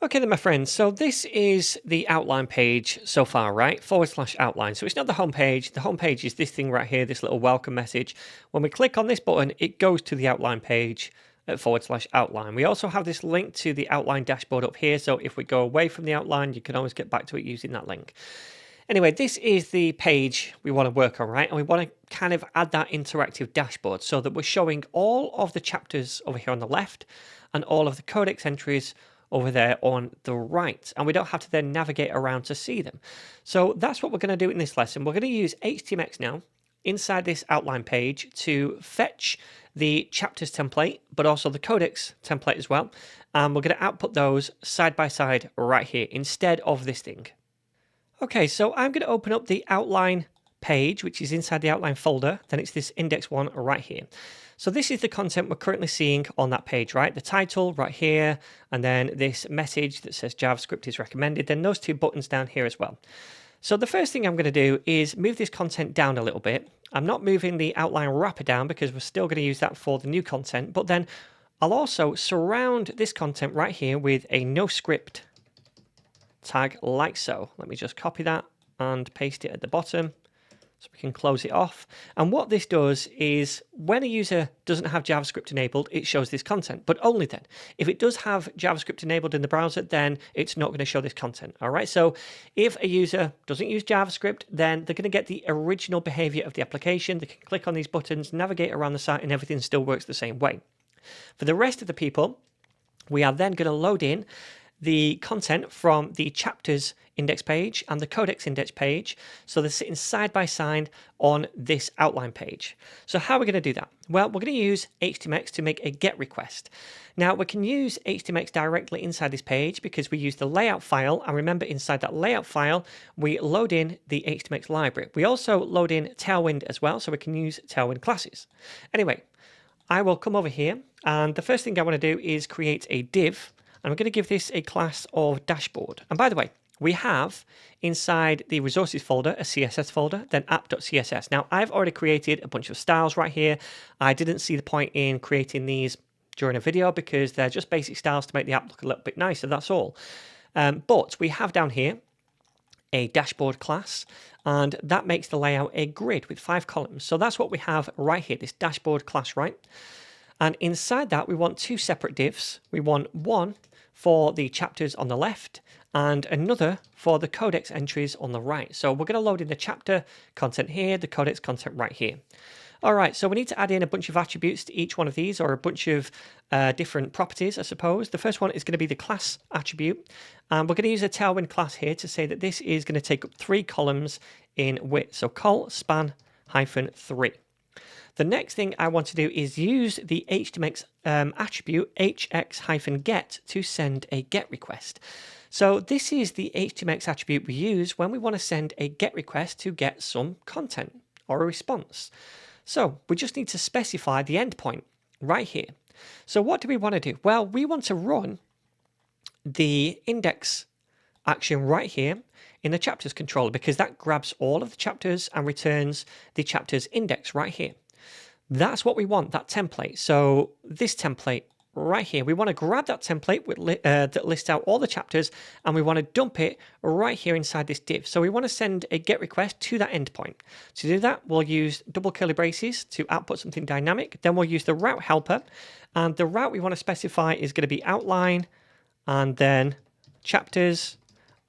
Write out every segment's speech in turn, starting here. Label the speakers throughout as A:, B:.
A: Okay then, my friends, so this is the outline page so far, right? /outline. So it's not the home page. The home page is this thing right here, this little welcome message. When we click on this button, it goes to the outline page at /outline. We also have this link to the outline dashboard up here. So if we go away from the outline, you can always get back to it using that link. Anyway, this is the page we want to work on, right? And we want to kind of add that interactive dashboard so that we're showing all of the chapters over here on the left and all of the codex entries over there on the right, and we don't have to then navigate around to see them. So that's what we're going to do in this lesson. We're going to use HTMX now inside this outline page to fetch the chapters template, but also the codex template as well. And we're going to output those side by side right here instead of this thing. Okay, so I'm going to open up the outline page, which is inside the outline folder. Then it's this index one right here. So this is the content we're currently seeing on that page, right? The title right here, and then this message that says JavaScript is recommended. Then those two buttons down here as well. So the first thing I'm going to do is move this content down a little bit. I'm not moving the outline wrapper down because we're still going to use that for the new content. But then I'll also surround this content right here with a no script tag like so. Let me just copy that and paste it at the bottom so we can close it off. And what this does is when a user doesn't have JavaScript enabled, it shows this content, but only then. If it does have JavaScript enabled in the browser, then it's not going to show this content. All right. So if a user doesn't use JavaScript, then they're going to get the original behavior of the application. They can click on these buttons, navigate around the site, and everything still works the same way. For the rest of the people, we are then going to load in the content from the chapters index page and the codex index page, so they're sitting side by side on this outline page. So how are we going to do that? Well, we're going to use HTMX to make a GET request. Now, we can use HTMX directly inside this page because we use the layout file, and remember, inside that layout file, we load in the HTMX library. We also load in Tailwind as well, so we can use Tailwind classes. Anyway, I will come over here, and the first thing I want to do is create a div. I'm going to give this a class of dashboard. And by the way, we have inside the resources folder a CSS folder, then app.css. Now, I've already created a bunch of styles right here. I didn't see the point in creating these during a video because they're just basic styles to make the app look a little bit nicer, that's all. But we have down here a dashboard class, and that makes the layout a grid with 5 columns. So that's what we have right here, this dashboard class, right? And inside that, we want 2 separate divs. We want one for the chapters on the left and another for the codex entries on the right. So we're going to load in the chapter content here, the codex content right here. All right, so we need to add in a bunch of attributes to each one of these, or a bunch of different properties, I suppose. The first one is going to be the class attribute. And we're going to use a Tailwind class here to say that this is going to take up 3 columns in width. So col span -3. The next thing I want to do is use the HTMX attribute hx-get to send a GET request. So this is the HTMX attribute we use when we want to send a GET request to get some content or a response. So we just need to specify the endpoint right here. So what do we want to do? Well, we want to run the index action right here in the chapters controller because that grabs all of the chapters and returns the chapters index right here. That's what we want, that template. So this template right here, we want to grab that template that lists out all the chapters, and we want to dump it right here inside this div. So we want to send a GET request to that endpoint. To do that, we'll use double curly braces to output something dynamic. Then we'll use the route helper, and the route we want to specify is going to be outline, and then chapters,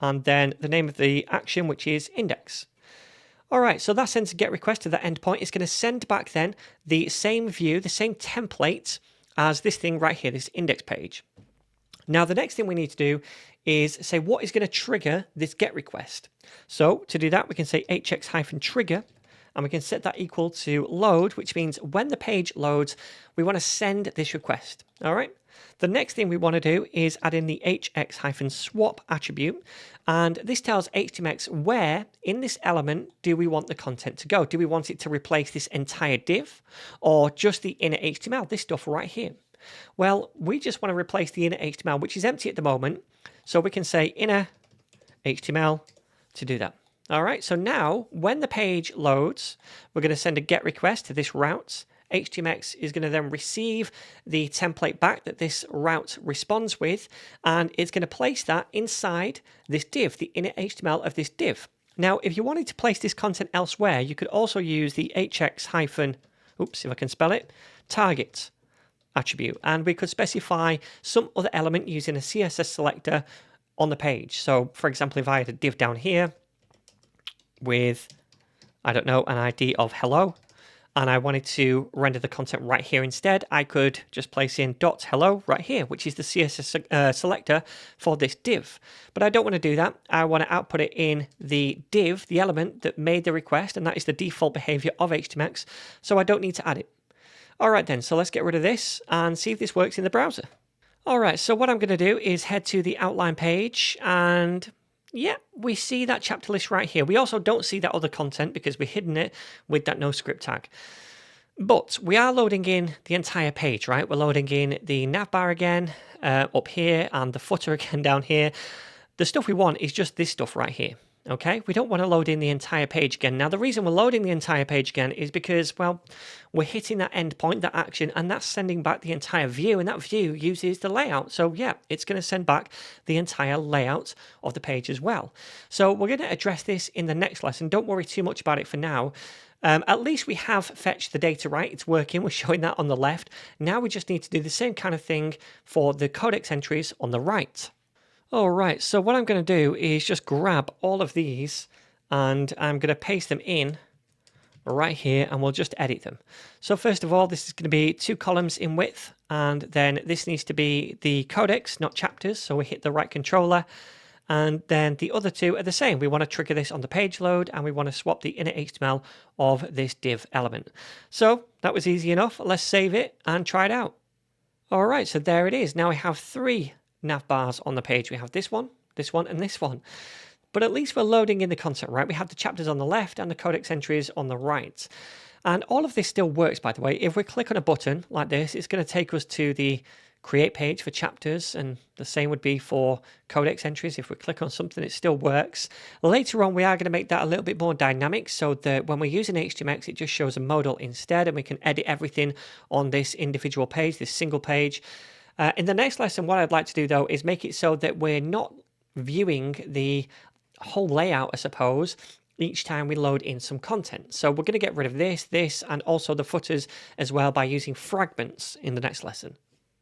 A: and then the name of the action, which is index. All right, so that sends a GET request to that endpoint. It's going to send back then the same view, the same template as this thing right here, this index page. Now, the next thing we need to do is say what is going to trigger this GET request. So to do that, we can say hx-trigger, and we can set that equal to load, which means when the page loads, we want to send this request. All right. The next thing we want to do is add in the hx-swap attribute, and this tells HTMX where in this element do we want the content to go. Do we want it to replace this entire div or just the inner HTML, this stuff right here? Well, we just want to replace the inner HTML, which is empty at the moment, so we can say inner HTML to do that. All right, so now when the page loads, we're going to send a GET request to this route HTMX is going to then receive the template back that this route responds with, and it's going to place that inside this div, the inner HTML of this div. Now, if you wanted to place this content elsewhere, you could also use the oops, if I can spell it, target attribute, and we could specify some other element using a CSS selector on the page. So, for example, if I had a div down here with, I don't know, an ID of hello, and I wanted to render the content right here instead, I could just place in .hello right here, which is the CSS selector for this div. But I don't want to do that. I want to output it in the div, the element that made the request, and that is the default behavior of HTMX, so I don't need to add it. All right then, so let's get rid of this and see if this works in the browser. All right, so what I'm going to do is head to the outline page, and yeah, we see that chapter list right here. We also don't see that other content because we've hidden it with that no script tag. But we are loading in the entire page, right? We're loading in the navbar again up here and the footer again down here. The stuff we want is just this stuff right here. Okay, we don't want to load in the entire page again. Now, the reason we're loading the entire page again is because, well, we're hitting that endpoint, that action, and that's sending back the entire view, and that view uses the layout. So, yeah, it's going to send back the entire layout of the page as well. So we're going to address this in the next lesson. Don't worry too much about it for now. At least we have fetched the data right. It's working. We're showing that on the left. Now we just need to do the same kind of thing for the codex entries on the right. All right, so what I'm going to do is just grab all of these and I'm going to paste them in right here and we'll just edit them. So first of all, this is going to be 2 columns in width, and then this needs to be the codex, not chapters. So we hit the right controller, and then the other 2 are the same. We want to trigger this on the page load, and we want to swap the inner HTML of this div element. So that was easy enough. Let's save it and try it out. All right, so there it is. Now we have 3 nav bars on the page. We have this one, and this one. But at least we're loading in the content, right? We have the chapters on the left and the codex entries on the right. And all of this still works, by the way. If we click on a button like this, it's going to take us to the create page for chapters, and the same would be for codex entries. If we click on something, it still works. Later on, we are going to make that a little bit more dynamic so that when we're using HTMX, it just shows a modal instead, and we can edit everything on this individual page, this single page. In the next lesson, what I'd like to do, though, is make it so that we're not viewing the whole layout, I suppose, each time we load in some content. So we're going to get rid of this, and also the footers as well by using fragments in the next lesson.